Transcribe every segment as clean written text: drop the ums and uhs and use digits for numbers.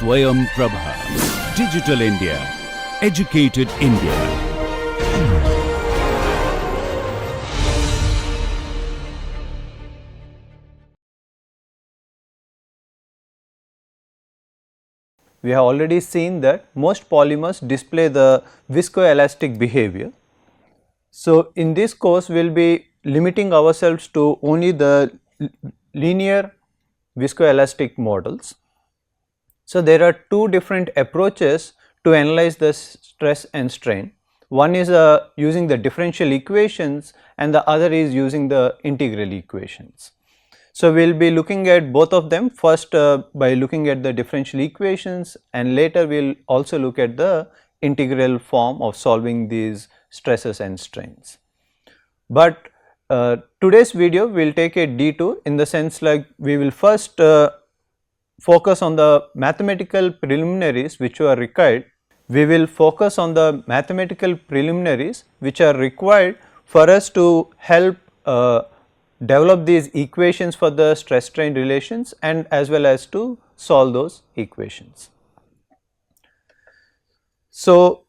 SwayamPrabha. Digital India. Educated India. We have already seen that most polymers display the viscoelastic behavior. So, in this course we will be limiting ourselves to only the linear viscoelastic models. So, there are two different approaches to analyze the stress and strain. One is using the differential equations and the other is using the integral equations. So, we will be looking at both of them first by looking at the differential equations, and later we will also look at the integral form of solving these stresses and strains. But today's video will take a detour, in the sense like we will first focus on the mathematical preliminaries which are required. We will focus on the mathematical preliminaries which are required for us to help develop these equations for the stress strain relations and as well as to solve those equations. So,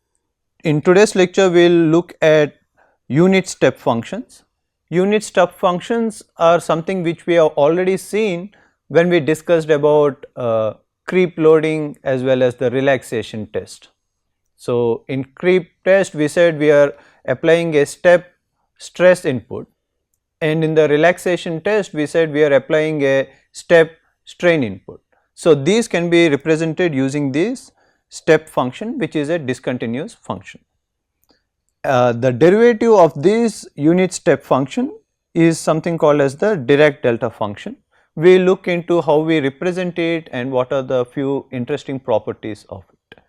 in today's lecture we will look at unit step functions. Unit step functions are something which we have already seen when we discussed about creep loading as well as the relaxation test. So, in creep test we said we are applying a step stress input, and in the relaxation test we said we are applying a step strain input. So, these can be represented using this step function, which is a discontinuous function. The derivative of this unit step function is something called as the Dirac delta function. We will look into how we represent it and what are the few interesting properties of it.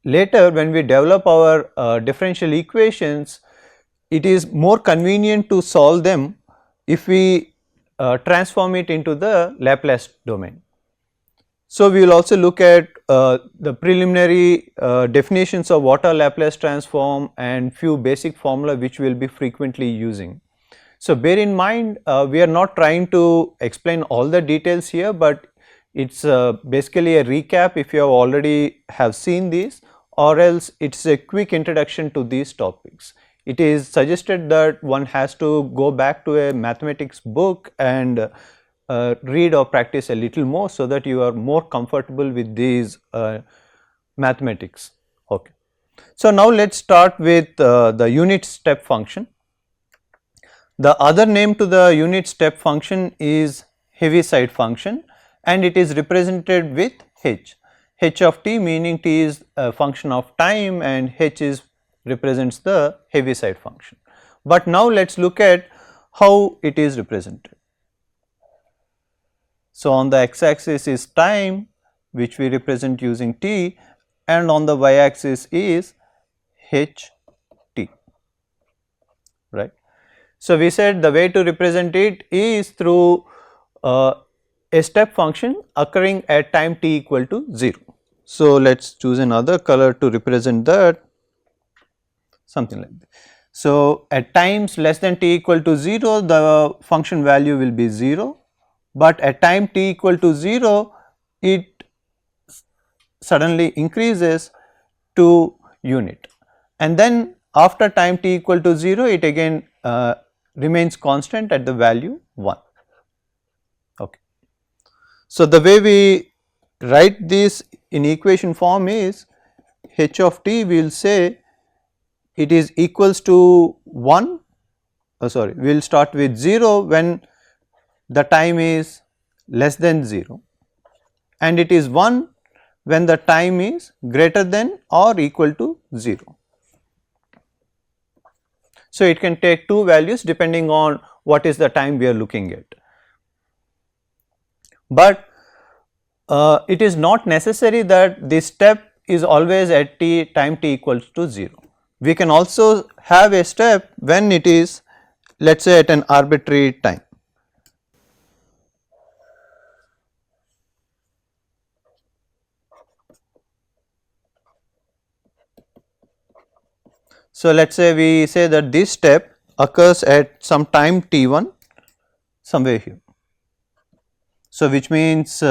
Later, when we develop our differential equations, it is more convenient to solve them if we transform it into the Laplace domain. So, we will also look at the preliminary definitions of what are Laplace transform and few basic formula which we will be frequently using. So, bear in mind we are not trying to explain all the details here, but it is basically a recap if you have already have seen these, or else it is a quick introduction to these topics. It is suggested that one has to go back to a mathematics book and read or practice a little more, so that you are more comfortable with these mathematics. Okay. So, now let us start with the unit step function. The other name to the unit step function is Heaviside function, and it is represented with h. H of t, meaning t is a function of time and h is represents the Heaviside function. But now let us look at how it is represented. So, on the x axis is time, which we represent using t, and on the y axis is h t, right. So, we said the way to represent it is through a step function occurring at time t equal to 0. So, let us choose another color to represent that, something like that. So, at times less than t equal to 0, the function value will be 0, but at time t equal to 0, it suddenly increases to unit, and then after time t equal to 0, it again remains constant at the value 1. Okay. So, the way we write this in equation form is h of t, we will say it is equals to 1, we will start with 0 when the time is less than 0, and it is 1 when the time is greater than or equal to 0. So, it can take two values depending on what is the time we are looking at. But it is not necessary that this step is always at time t equals to 0. We can also have a step when it is, let us say, at an arbitrary time. So, let us say we say that this step occurs at some time t1 somewhere here. So, which means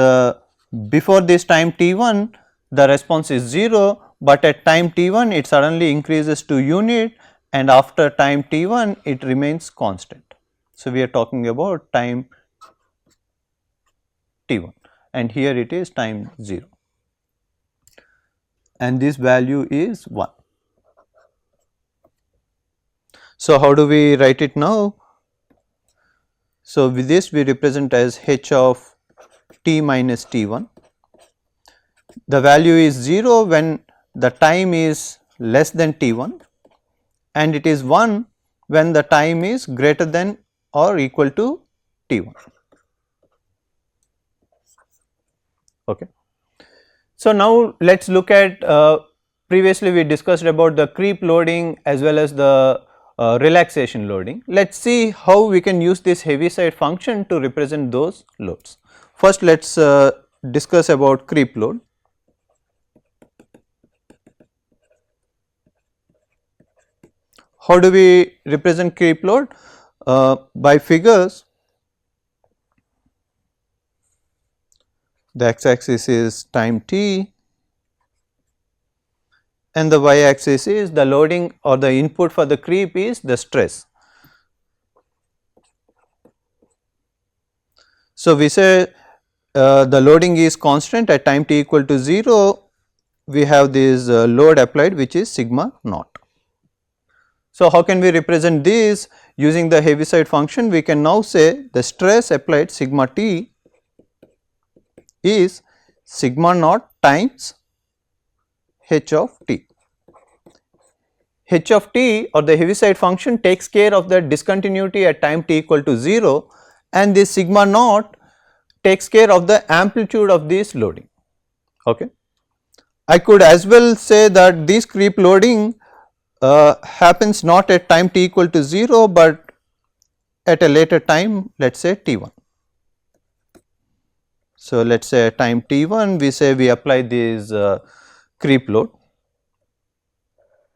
Before this time t1 the response is 0, but at time t1 it suddenly increases to unit, and after time t1 it remains constant. So, we are talking about time t1 and here it is time 0 and this value is 1. So, how do we write it now? So, with this we represent as h of t minus t1. The value is 0 when the time is less than t1 and it is 1 when the time is greater than or equal to t1. Okay. So, now let us look at previously we discussed about the creep loading as well as the relaxation loading. Let us see how we can use this Heaviside function to represent those loads. First let us discuss about creep load. How do we represent creep load? By figures. The x axis is time t and the y axis is the loading or the input for the creep is the stress. So, we say the loading is constant at time t equal to 0, we have this load applied which is sigma naught. So, how can we represent this? Using the Heaviside function we can now say the stress applied sigma t is sigma naught times h of t. H of t or the Heaviside function takes care of the discontinuity at time t equal to 0 and this sigma naught takes care of the amplitude of this loading. Okay. I could as well say that this creep loading happens not at time t equal to 0, but at a later time, let us say t1. So, let us say at time t1 we say we apply this creep load.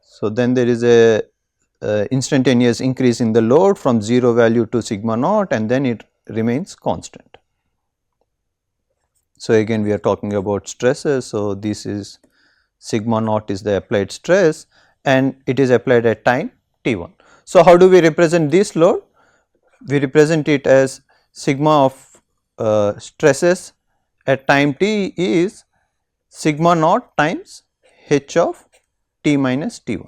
So, then there is a instantaneous increase in the load from 0 value to sigma naught and then it remains constant. So, again we are talking about stresses. So, this is sigma naught is the applied stress and it is applied at time t1. So, how do we represent this load? We represent it as sigma of stresses at time t is sigma naught times h of t minus t1.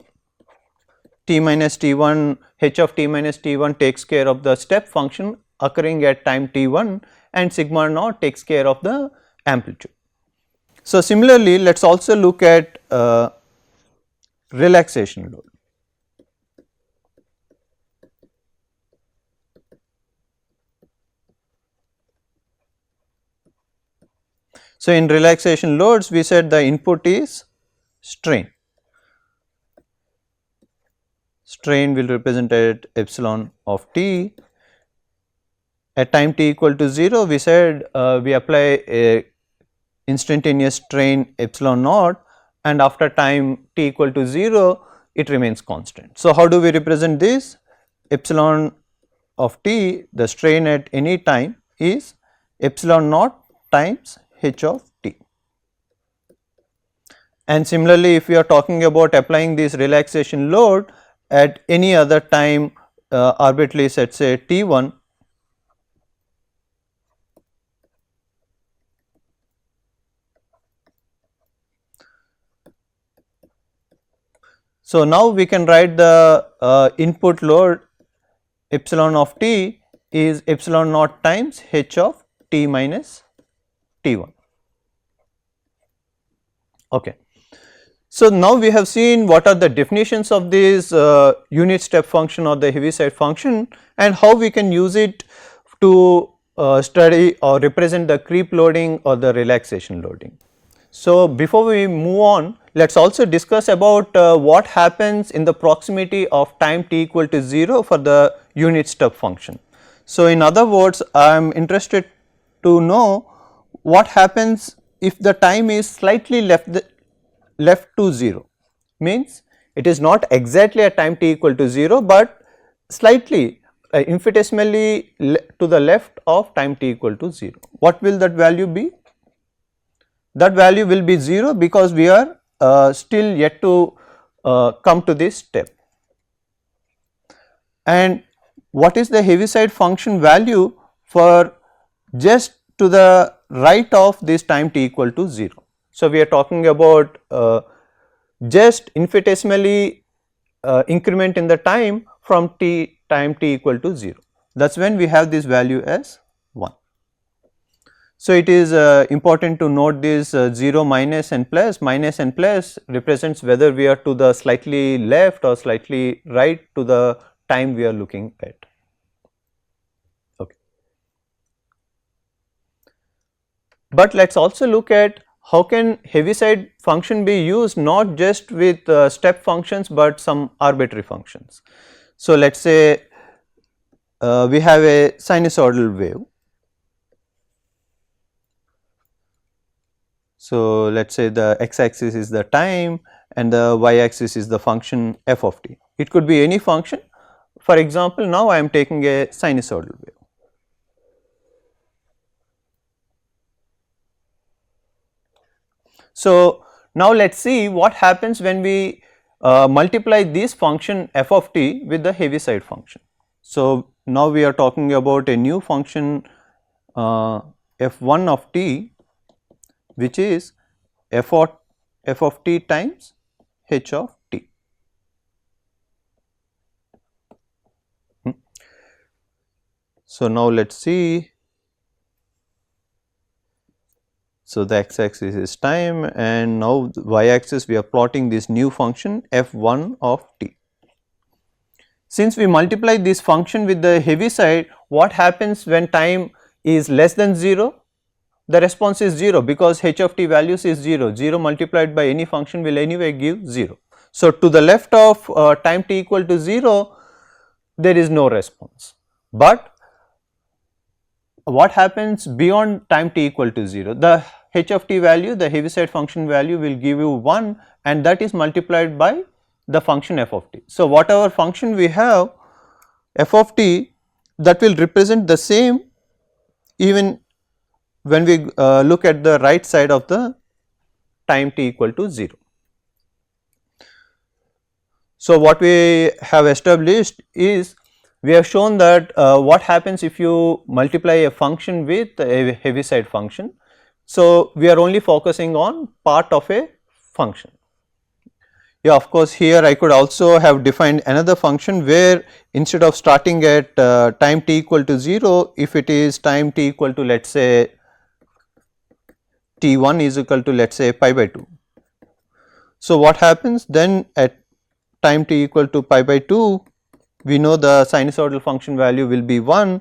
T minus t1, h of t minus t1 takes care of the step function occurring at time t1 and sigma naught takes care of the amplitude. So, similarly let us also look at relaxation load. So, in relaxation loads we said the input is strain. Strain will represent at epsilon of t. At time t equal to 0 we said we apply a instantaneous strain epsilon naught and after time t equal to 0 it remains constant. So, how do we represent this? Epsilon of t, the strain at any time is epsilon naught times h of t. And similarly, if we are talking about applying this relaxation load at any other time arbitrarily set say t1, so now we can write the input load epsilon of t is epsilon naught times h of t minus t1. Okay. So, now we have seen what are the definitions of this unit step function or the Heaviside function and how we can use it to study or represent the creep loading or the relaxation loading. So, before we move on, let us also discuss about what happens in the proximity of time t equal to 0 for the unit step function. So, in other words, I am interested to know what happens if the time is slightly left to 0, means it is not exactly at time t equal to 0, but slightly infinitesimally to the left of time t equal to 0. What will that value be? that value will be 0 because we are still yet to come to this step. And what is the Heaviside function value for just to the right of this time t equal to 0. So, we are talking about just infinitesimally increment in the time from time t equal to 0, that is when we have this value as 1. So, it is important to note this 0, minus and plus represents whether we are to the slightly left or slightly right to the time we are looking at. Okay. But let us also look at how can Heaviside function be used not just with step functions, but some arbitrary functions. So, let us say we have a sinusoidal wave. So, let us say the x axis is the time and the y axis is the function f of t. It could be any function. For example, now I am taking a sinusoidal wave. So, now let us see what happens when we multiply this function f of t with the Heaviside function. So, now we are talking about a new function f1 of t, which is f of t times h of t. So, now let us see. So, the x axis is time and now the y axis we are plotting this new function f1 of t. Since we multiply this function with the Heaviside, what happens when time is less than 0? The response is 0 because h of t values is 0, 0 multiplied by any function will anyway give 0. So, to the left of time t equal to 0 there is no response, but what happens beyond time t equal to 0? The h of t value, the Heaviside function value will give you 1 and that is multiplied by the function f of t. So, whatever function we have f of t, that will represent the same even when we look at the right side of the time t equal to 0. So, what we have established is we have shown that what happens if you multiply a function with a Heaviside function. So, we are only focusing on part of a function. Yeah, of course, here I could also have defined another function where instead of starting at time t equal to 0, if it is time t equal to let us say t1 is equal to let us say pi by 2. So, what happens then at time t equal to pi by 2, we know the sinusoidal function value will be 1.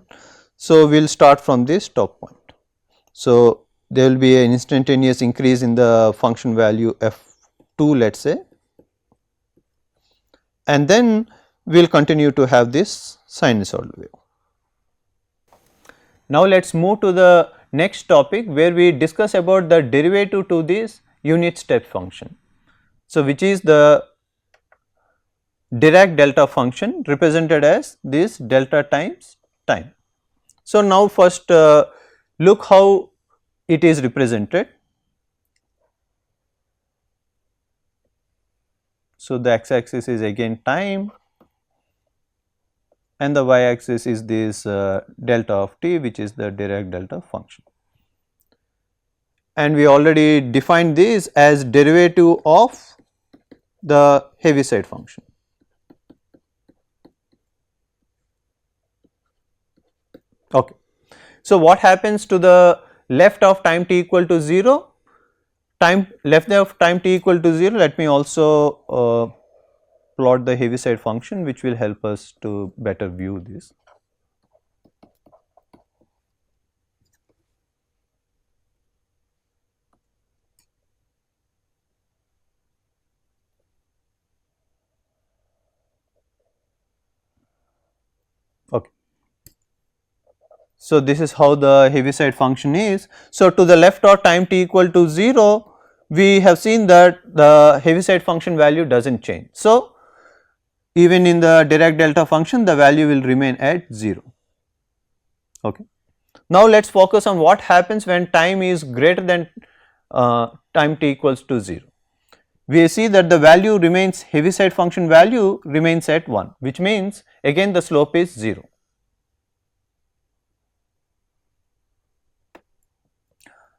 So, we will start from this top point. So, there will be an instantaneous increase in the function value f2 let us say, and then we will continue to have this sinusoidal wave. Now, let us move to the next topic where we discuss about the derivative to this unit step function. So, which is the Dirac delta function represented as this delta times time. So, now first look how it is represented. So, the x axis is again time and the y axis is this delta of t, which is the Dirac delta function. And we already defined this as derivative of the Heaviside function. Okay. So, what happens to the left of time t equal to 0? Left of time t equal to 0, let me also plot the Heaviside function, which will help us to better view this. Okay. So, this is how the Heaviside function is. So, to the left of time t equal to 0, we have seen that the Heaviside function value does not change. So, even in the Dirac delta function the value will remain at 0. Okay. Now, let us focus on what happens when time is greater than time t equals to 0. We see that the value remains, Heaviside function value remains at 1, which means again the slope is 0.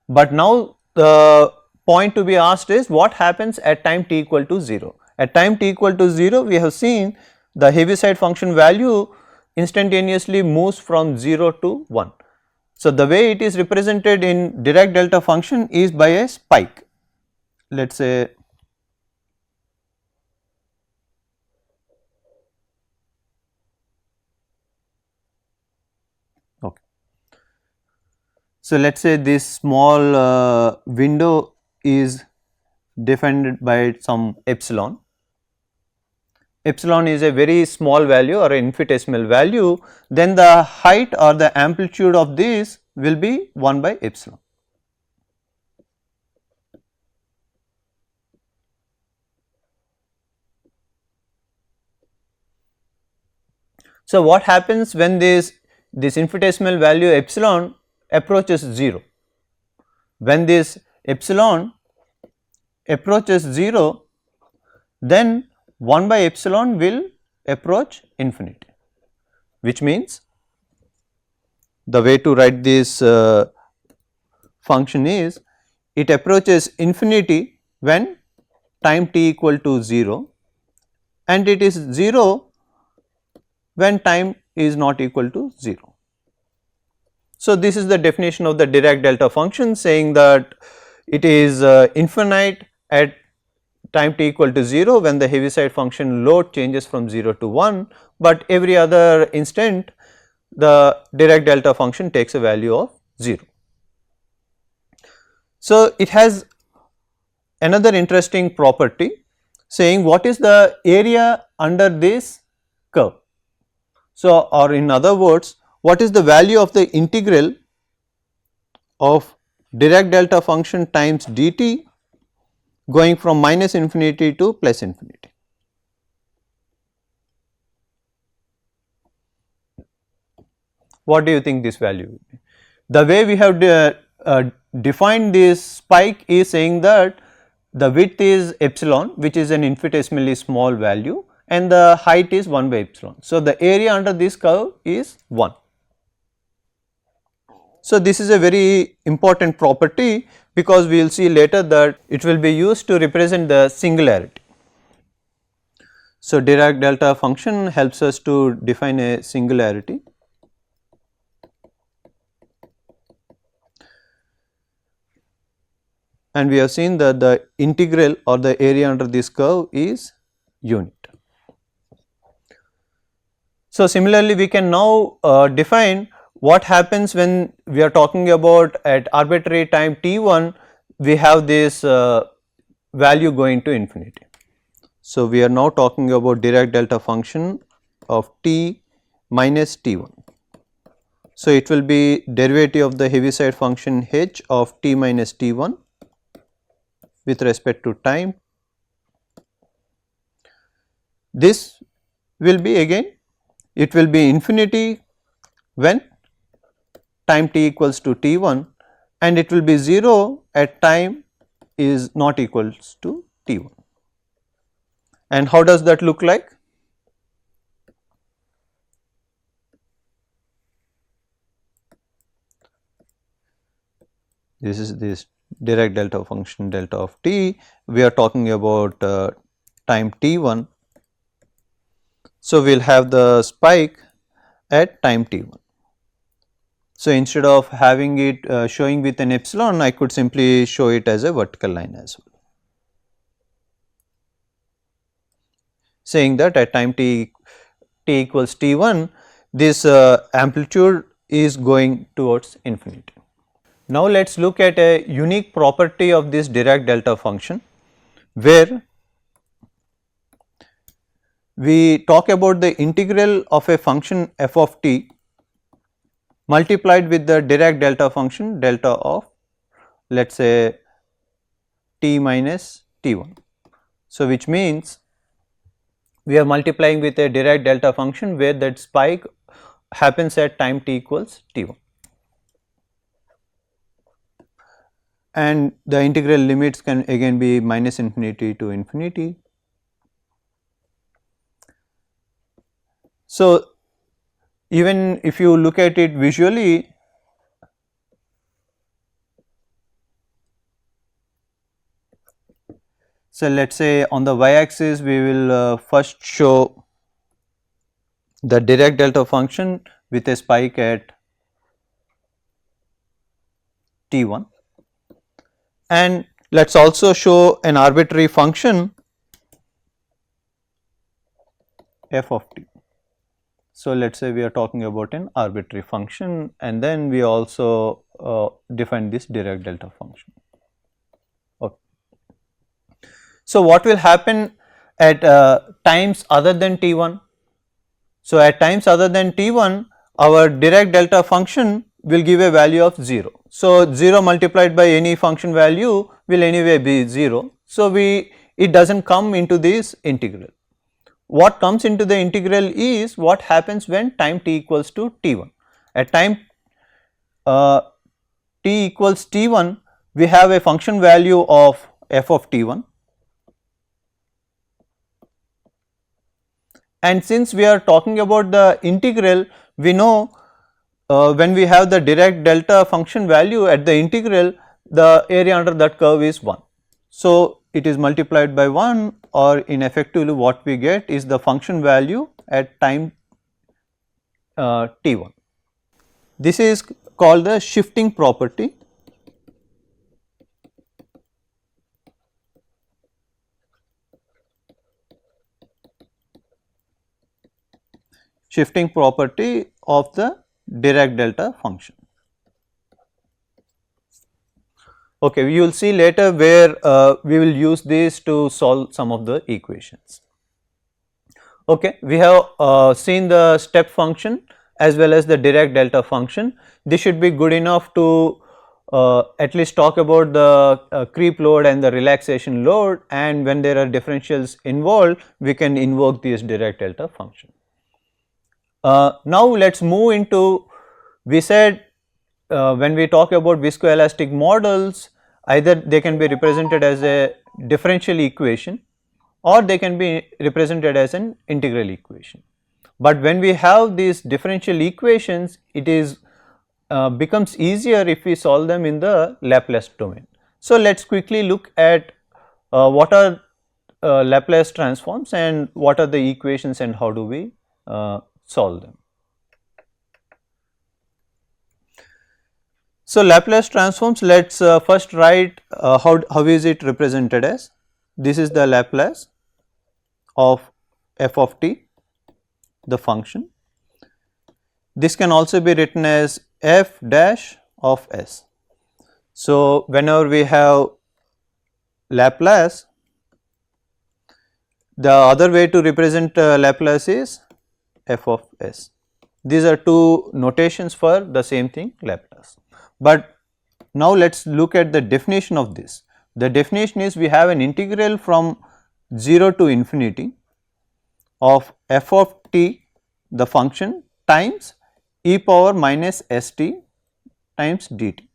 But now the point to be asked is what happens at time t equal to 0. At time t equal to 0, we have seen the Heaviside function value instantaneously moves from 0 to 1. So, the way it is represented in Dirac delta function is by a spike. Let us say okay. So, let us say this small window is defined by some epsilon. Epsilon is a very small value or an infinitesimal value, then the height or the amplitude of this will be 1 by epsilon. So, what happens when this infinitesimal value epsilon approaches 0? When this epsilon approaches 0, then 1 by epsilon will approach infinity, which means the way to write this function is it approaches infinity when time t equal to 0 and it is 0 when time is not equal to 0. So, this is the definition of the Dirac delta function, saying that it is infinite at time t equal to 0 when the Heaviside function load changes from 0 to 1, but every other instant the Dirac delta function takes a value of 0. So, it has another interesting property saying what is the area under this curve. So, or in other words, what is the value of the integral of Dirac delta function times dt going from minus infinity to plus infinity. What do you think this value will be? The way we have defined this spike is saying that the width is epsilon, which is an infinitesimally small value, and the height is 1 by epsilon. So, the area under this curve is 1. So, this is a very important property because we will see later that it will be used to represent the singularity. So, Dirac delta function helps us to define a singularity. And we have seen that the integral or the area under this curve is unit. So, similarly we can now define what happens when we are talking about at arbitrary time t1 we have this value going to infinity. So, we are now talking about Dirac delta function of t minus t1. So, it will be derivative of the Heaviside function h of t minus t1 with respect to time. This will be again, it will be infinity when time t equals to t1 and it will be 0 at time is not equals to t1. And how does that look like? This is this Dirac delta function delta of t, we are talking about time t1. So, we will have the spike at time t1. So, instead of having it showing with an epsilon, I could simply show it as a vertical line as well, saying that at time t equals t1 this amplitude is going towards infinity. Now, let us look at a unique property of this Dirac delta function, where we talk about the integral of a function f of t multiplied with the Dirac delta function delta of, let us say, t minus t1. So, which means we are multiplying with a Dirac delta function where that spike happens at time t equals t1. and the integral limits can again be minus infinity to infinity. So, even if you look at it visually, so let us say on the y axis we will first show the Dirac delta function with a spike at t1, and let us also show an arbitrary function f of t. So, let us say we are talking about an arbitrary function, and then we also define this Dirac delta function. Okay. So, what will happen at times other than t1? So, at times other than t1, our Dirac delta function will give a value of 0. So, 0 multiplied by any function value will anyway be 0. So, it does not come into this integral. What comes into the integral is what happens when time t equals to t1. At time t equals t1, we have a function value of f of t1, and since we are talking about the integral, we know when we have the Dirac delta function value at the integral, the area under that curve is 1. So, it is multiplied by 1, or in effectively what we get is the function value at time t1. This is called the shifting property. Shifting property of the Dirac delta function. Okay, we will see later where we will use this to solve some of the equations. Okay, we have seen the step function as well as the Dirac delta function. This should be good enough to at least talk about the creep load and the relaxation load, and when there are differentials involved, we can invoke this Dirac delta function. Now let us move into, we said when we talk about viscoelastic models, either they can be represented as a differential equation or they can be represented as an integral equation. But when we have these differential equations, it is becomes easier if we solve them in the Laplace domain. So, let us quickly look at what are Laplace transforms and what are the equations and how do we solve them. So, Laplace transforms, let us first write how is it represented as. This is the Laplace of f of t, the function. This can also be written as f dash of s. So, whenever we have Laplace, the other way to represent Laplace is f of s. These are two notations for the same thing, Laplace. But now let us look at the definition of this. The definition is we have an integral from 0 to infinity of f of t, the function, times e power minus st times dt.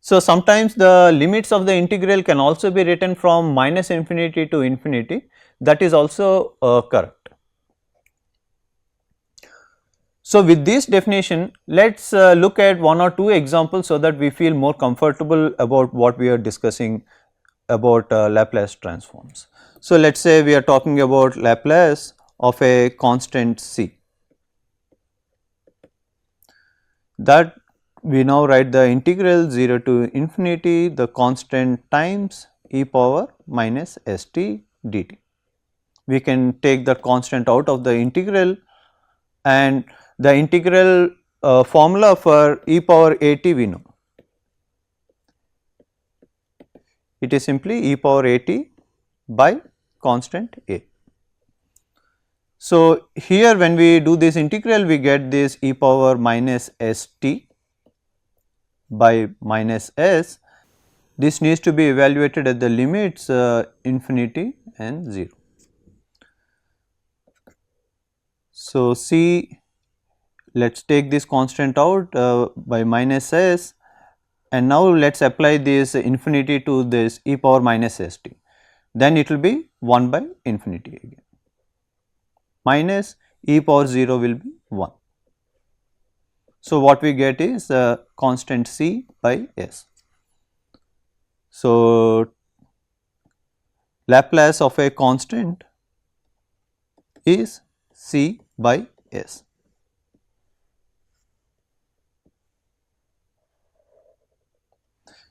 So, sometimes the limits of the integral can also be written from minus infinity to infinity, that is also correct. So, with this definition, let us look at one or two examples so that we feel more comfortable about what we are discussing about Laplace transforms. So, let us say we are talking about Laplace of a constant c, that we now write the integral 0 to infinity, the constant times e power minus st dt. We can take the constant out of the integral, and the integral formula for e power at we know. It is simply e power at by constant a. So, here when we do this integral, we get this e power minus st by minus s. This needs to be evaluated at the limits infinity and 0. So, see let us take this constant out by minus s, and now let us apply this infinity to this e power minus st, then it will be 1 by infinity again, minus e power 0 will be 1. So, what we get is constant c by s. So, Laplace of a constant is c by s.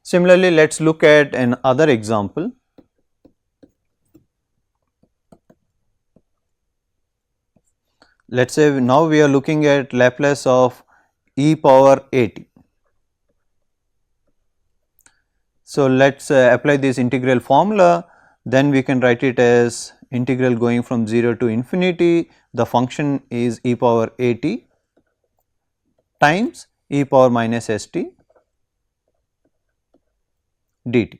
Similarly, let us look at another example. Let us say now we are looking at Laplace of e power at. So, let us apply this integral formula, then we can write it as integral going from 0 to infinity, the function is e power at times e power minus st dt.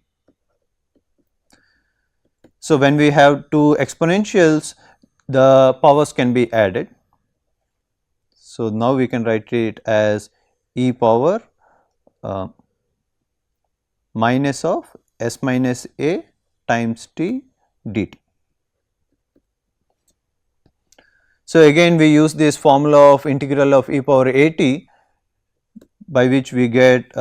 So, when we have two exponentials, the powers can be added. So, now we can write it as e power minus of s minus a times t dt. So, again we use this formula of integral of e power at, by which we get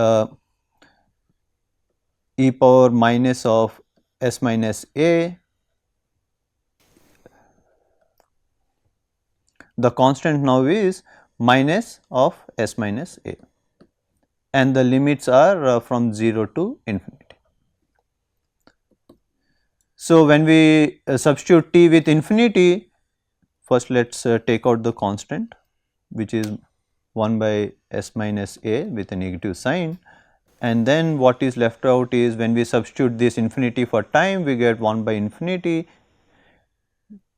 e power minus of s minus a. The constant now is minus of s minus a, and the limits are from 0 to infinity. So, when we substitute t with infinity, first let us take out the constant, which is 1 by s minus a with a negative sign, and then what is left out is when we substitute this infinity for time, we get 1 by infinity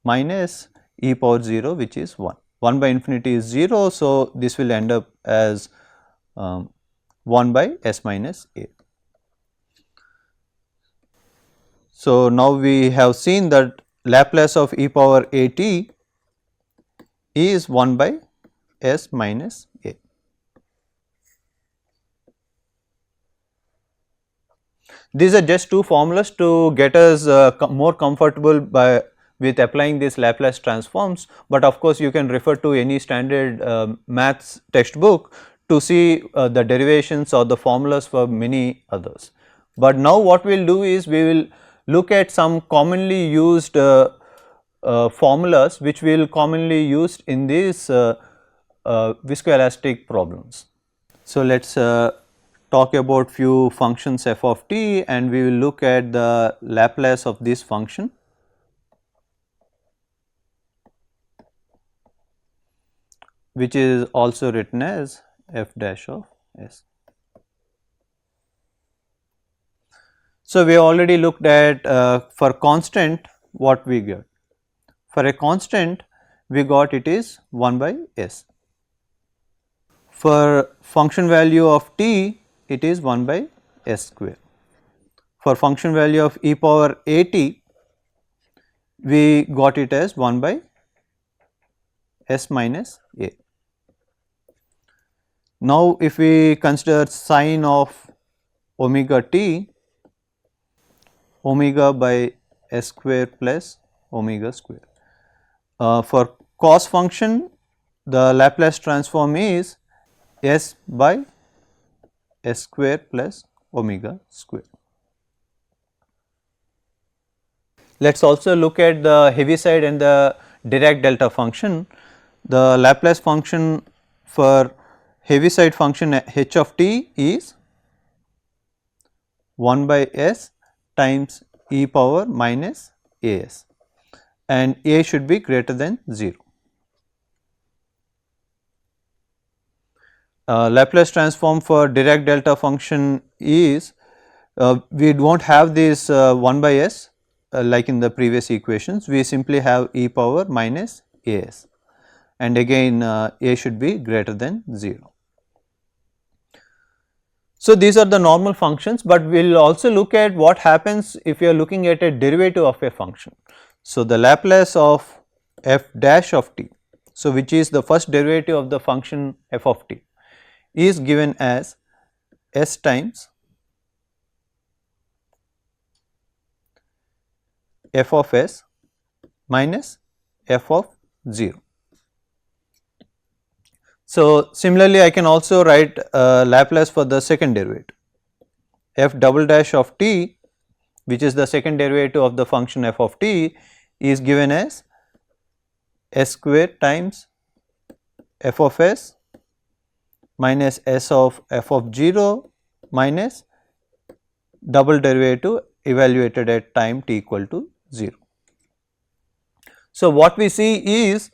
minus e power 0, which is 1. 1 by infinity is 0, so this will end up as 1 by s minus a. So, now we have seen that Laplace of e power at is 1 by s minus a. These are just two formulas to get us more comfortable with applying these Laplace transforms, but of course you can refer to any standard maths textbook to see the derivations or the formulas for many others. But now what we will do is we will look at some commonly used formulas which will commonly used in these viscoelastic problems. So, let us talk about few functions f of t, and we will look at the Laplace of this function. Which is also written as f dash of s. So, we already looked at for constant what we get. For a constant we got it is 1 by s. For function value of t it is 1 by s square. For function value of e power at we got it as 1 by s minus a. Now, if we consider sine of omega t, omega by s square plus omega square. For cos function, the Laplace transform is s by s square plus omega square. Let us also look at the Heaviside and the Dirac delta function. The Laplace function for Heaviside function h of t is 1 by s times e power minus a s, and a should be greater than 0. Laplace transform for Dirac delta function is we do not have this 1 by s like in the previous equations, we simply have e power minus a s, and again a should be greater than 0. So, these are the normal functions, but we will also look at what happens if you are looking at a derivative of a function. So, the Laplace of f dash of t. so which is the first derivative of the function f of t, is given as s times f of s minus f of 0. So, similarly I can also write Laplace for the second derivative, f double dash of t, which is the second derivative of the function f of t, is given as s square times f of s minus s of f of 0 minus double derivative evaluated at time t equal to 0. So, what we see is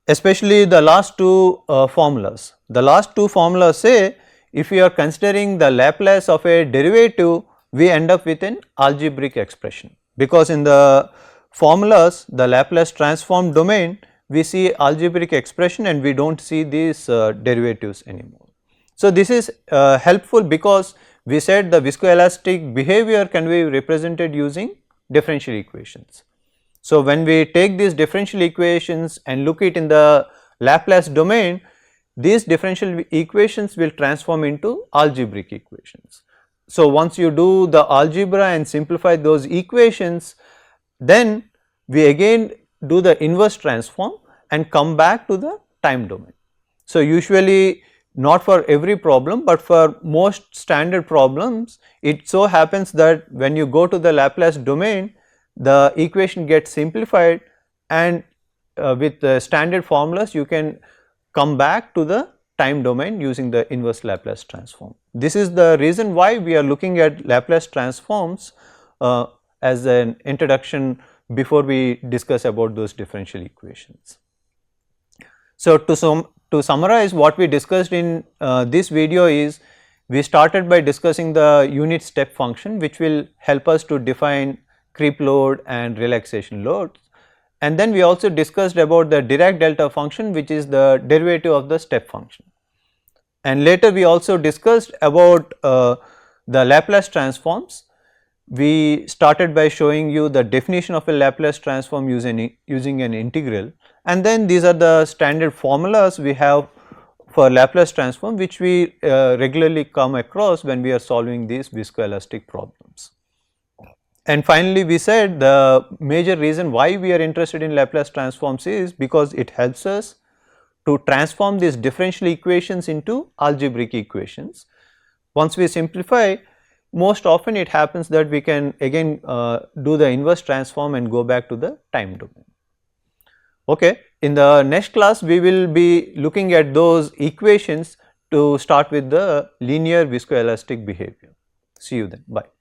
especially the last two formulas. The last two formulas say if we are considering the Laplace of a derivative, we end up with an algebraic expression, because in the formulas the Laplace transform domain we see algebraic expression and we do not see these derivatives anymore. So, this is helpful because we said the viscoelastic behavior can be represented using differential equations. So, when we take these differential equations and look it in the Laplace domain, these differential equations will transform into algebraic equations. So, once you do the algebra and simplify those equations, then we again do the inverse transform and come back to the time domain. So, usually not for every problem, but for most standard problems it so happens that when you go to the Laplace domain, the equation gets simplified and with the standard formulas you can come back to the time domain using the inverse Laplace transform. This is the reason why we are looking at Laplace transforms as an introduction before we discuss about those differential equations. So, to summarize what we discussed in this video is, we started by discussing the unit step function which will help us to define creep load and relaxation loads, and then we also discussed about the Dirac delta function which is the derivative of the step function, and later we also discussed about the Laplace transforms. We started by showing you the definition of a Laplace transform using an integral, and then these are the standard formulas we have for Laplace transform which we regularly come across when we are solving these viscoelastic problems. And finally, we said the major reason why we are interested in Laplace transforms is because it helps us to transform these differential equations into algebraic equations. Once we simplify, most often it happens that we can again do the inverse transform and go back to the time domain. Okay. In the next class we will be looking at those equations to start with the linear viscoelastic behavior. See you then, bye.